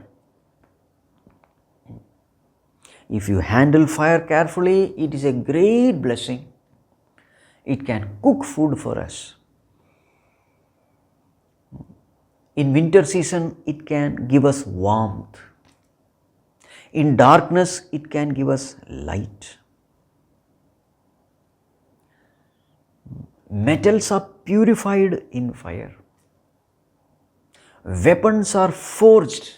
If you handle fire carefully, it is a great blessing. It can cook food for us. In winter season, it can give us warmth. In darkness, it can give us light. Metals are purified in fire. Weapons are forged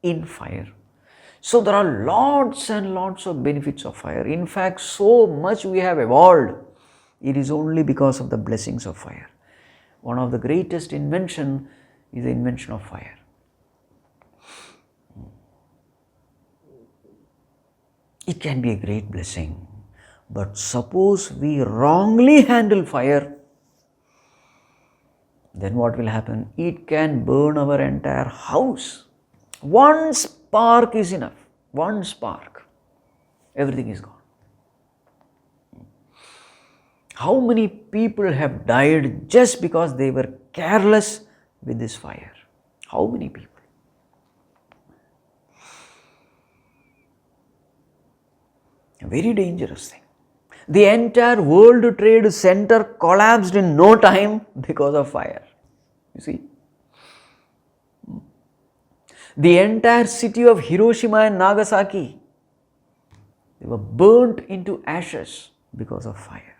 in fire. So, there are lots and lots of benefits of fire. In fact, so much we have evolved. It is only because of the blessings of fire. One of the greatest inventions is the invention of fire. It can be a great blessing. But suppose we wrongly handle fire, then what will happen? It can burn our entire house. One spark is enough. One spark. Everything is gone. How many people have died just because they were careless with this fire? How many people? A very dangerous thing. The entire World Trade Center collapsed in no time because of fire. You see? The entire city of Hiroshima and Nagasaki, they were burnt into ashes because of fire.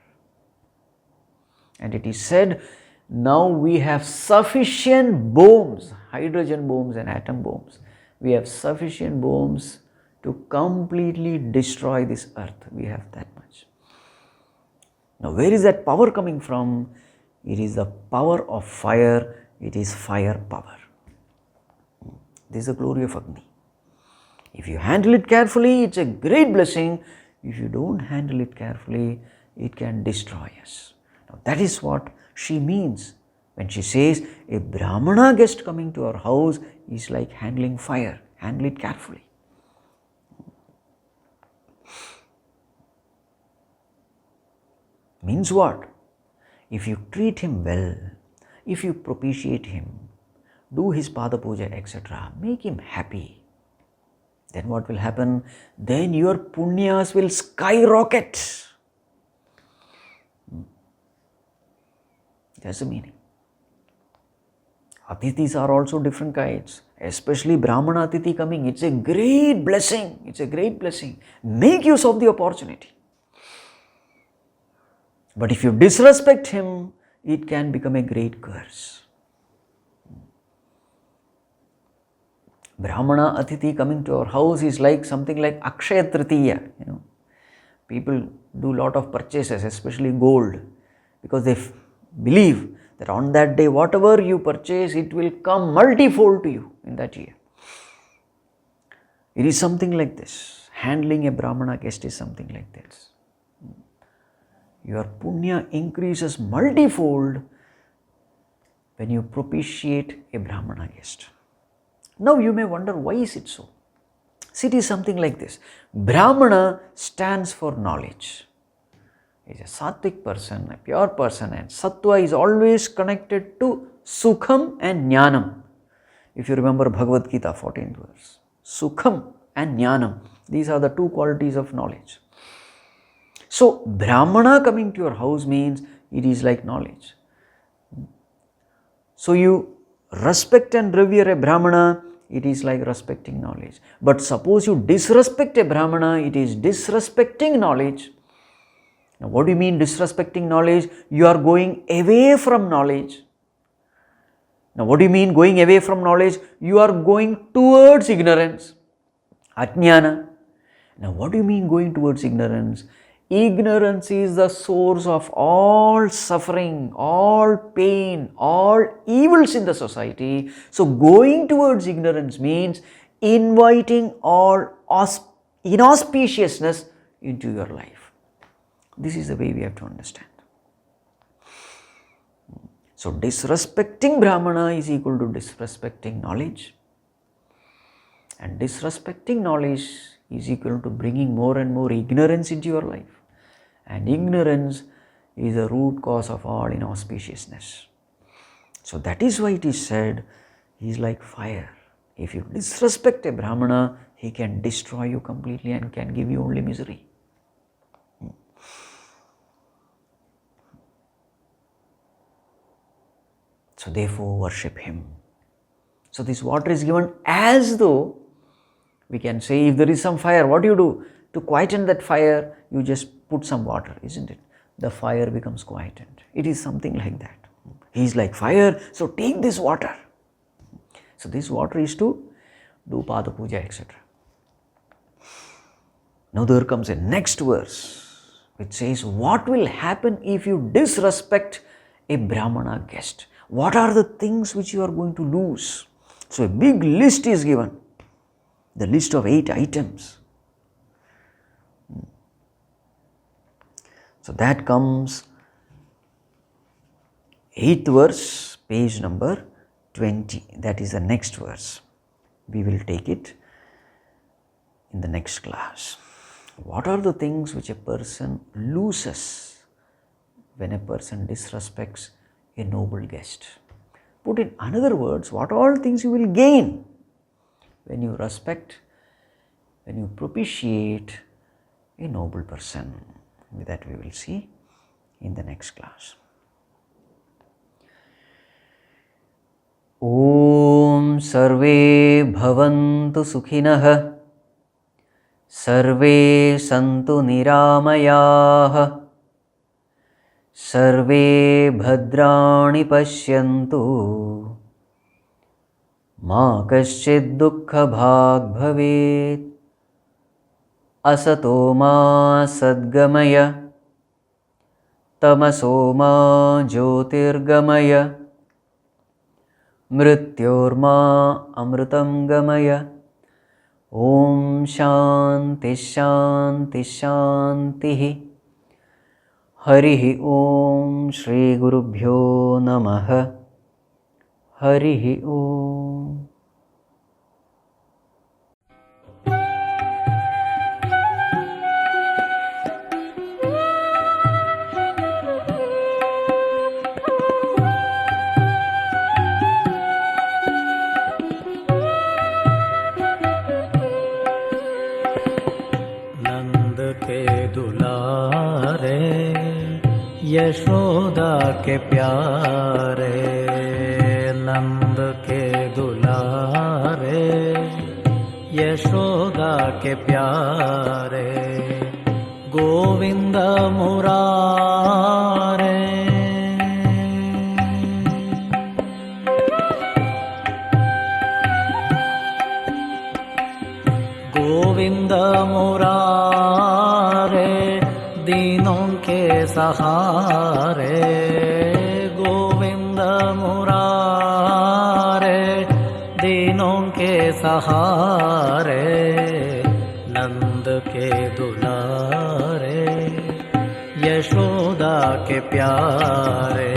And it is said, now we have sufficient bombs, hydrogen bombs and atom bombs. We have sufficient bombs to completely destroy this earth. We have that much. Now, where is that power coming from? it is the power of fire, it is fire power. This is the glory of Agni. If you handle it carefully, it's a great blessing. If you don't handle it carefully, it can destroy us. Now that is what she means when she says a Brahmana guest coming to our house is like handling fire. Handle it carefully. Means what? If you treat him well, if you propitiate him, do his pada puja, etc., make him happy, then what will happen? Then your punyas will skyrocket. That's the meaning. Atithis are also different kinds, especially Brahmana Atithi coming. It's a great blessing. It's a great blessing. Make use of the opportunity. But if you disrespect him, it can become a great curse. Brahmana Atithi coming to our house is like something like Akshaya Tritiya. People do a lot of purchases, especially gold, because they believe that on that day, whatever you purchase, it will come multifold to you in that year. It is something like this. Handling a Brahmana guest is something like this. Your punya increases multifold when you propitiate a Brahmana guest. Now you may wonder, why is it so? See, it is something like this. Brahmana stands for knowledge. He is a sattvic person, a pure person, and sattva is always connected to sukham and jnanam. If you remember Bhagavad Gita, 14th verse. Sukham and jnanam. These are the two qualities of knowledge. So, Brahmana coming to your house means it is like knowledge. So, you respect and revere a Brahmana, it is like respecting knowledge. But suppose you disrespect a Brahmana, it is disrespecting knowledge. Now, what do you mean disrespecting knowledge? You are going away from knowledge. Now, what do you mean going away from knowledge? You are going towards ignorance, ajnana. Now, what do you mean going towards ignorance? Ignorance is the source of all suffering, all pain, all evils in the society. So, going towards ignorance means inviting all inauspiciousness into your life. This is the way we have to understand. So, disrespecting Brahmana is equal to disrespecting knowledge, and disrespecting knowledge is equal to bringing more and more ignorance into your life. And ignorance is the root cause of all inauspiciousness. So that is why it is said, he is like fire. If you disrespect a Brahmana, he can destroy you completely and can give you only misery. So therefore worship him. So this water is given as though, we can say, if there is some fire, what do you do? To quieten that fire, you just put some water, isn't it? The fire becomes quietened. It is something like that. He is like fire, so take this water. So this water is to do pada puja, etc. Now there comes a next verse which says, what will happen if you disrespect a Brahmana guest? What are the things which you are going to lose? So a big list is given. The list of 8 items. So that comes 8th verse, page number 20. That is the next verse. We will take it in the next class. What are the things which a person loses when a person disrespects a noble guest? Put in another words, what all things you will gain when you respect, when you propitiate a noble person. That we will see in the next class. Om Sarve Bhavantu Sukhinah Sarve Santu Niramayah Sarve Bhadrani Pashyantu Ma Kaschid Dukkha Bhag Bhavet Asato ma sadgamaya तमसो मा ज्योतिर्गमय मृत्योर्मा अमृतं गमय। ॐ शान्ति शान्ति शान्तिः। हरिः ॐ श्रीगुरुभ्यो नमः। हरिः ॐ। दुलारे यशोदा के प्यारे, नंद के दुलारे यशोदा के प्यारे, गोविंद मुरारे। गोविंद मुरारे दीनों के सहारे, गोविंद मुरारे दीनों के सहारे, नंद के दुलारे यशोदा के प्यारे।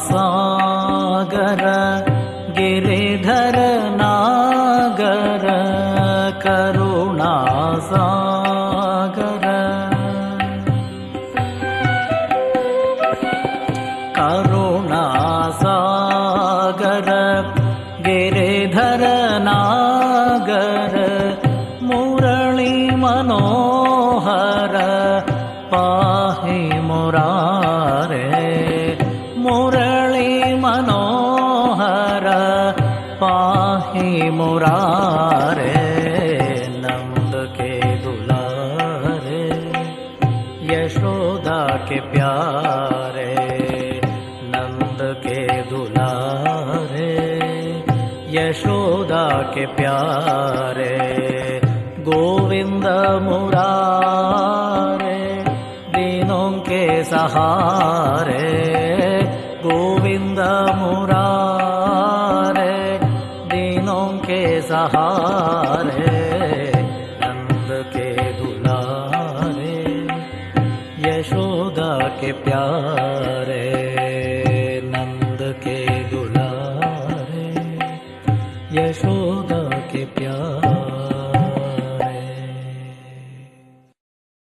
सागर गिरिधर नागर, करुणा सागर, करुणा सागर गिरिधर नागर, मुरली मनोहर पाहि मुरारे, मुरली मनोहर पाहि मुरारे, नंद के दुलारे यशोदा के प्यारे, नंद के दुलारे यशोदा के प्यारे, गोविंद मुरारे दीनों के सहारे, गोविंद मुरारे दीनों के सहारे, नंद के दुलारे यशोदा के प्यारे।